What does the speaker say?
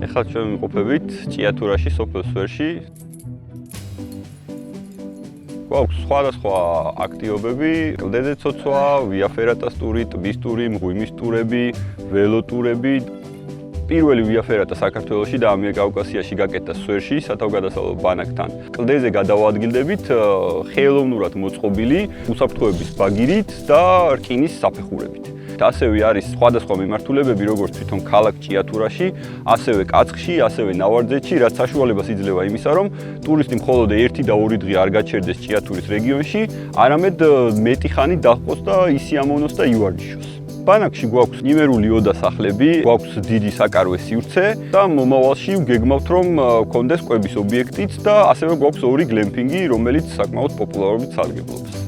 ეხლა ჩვენ ვიმყოფებით ჭიათურაში, სოფელ სვერში. გვაქვს სხვადასხვა აქტივობები, კლდეზე ცოცვა, ვიაფერატას ტური, ტბის ტური, მღვიმის ტურები, ველოტურები. პირველი ვიაფერატა საქართველოში და ამიერკავკასიაში გაკეთდა სვერში, სათავგადასავლო ბანაკთან. კლდეზე გადავადგილდებით ხელოვნურად მოწყობილი უსაფრთხოების ბაგირით და რკინის საფეხურებით. ასევე არის სხვადასხვა მიმართულებები, როგორც თვითონ ქალაქ ჭიათურაში, ასევე კაცხში, ასევე ნავარდზეთში, რაც საშუალებას იძლევა იმისა, რომ ტურისტი მხოლოდ 1 და 2 დღე არ გაჩერდეს ჭიათურის რეგიონში, არამედ მეტი ხანი დაჰყოს და ისიამოვნოს და ივარჯიშოს. ბანაკში გვაქვს ნიმერული ოდა სახლები, გვაქვს დიდი საკარვე სივრცე და მომავალში ვგეგმავთ, რომ გქონდეს კვების ობიექტიც და ასევე გვაქვს 2 გლემპინგი, რომელიც საკმაოდ პოპულარობით სარგებლობს.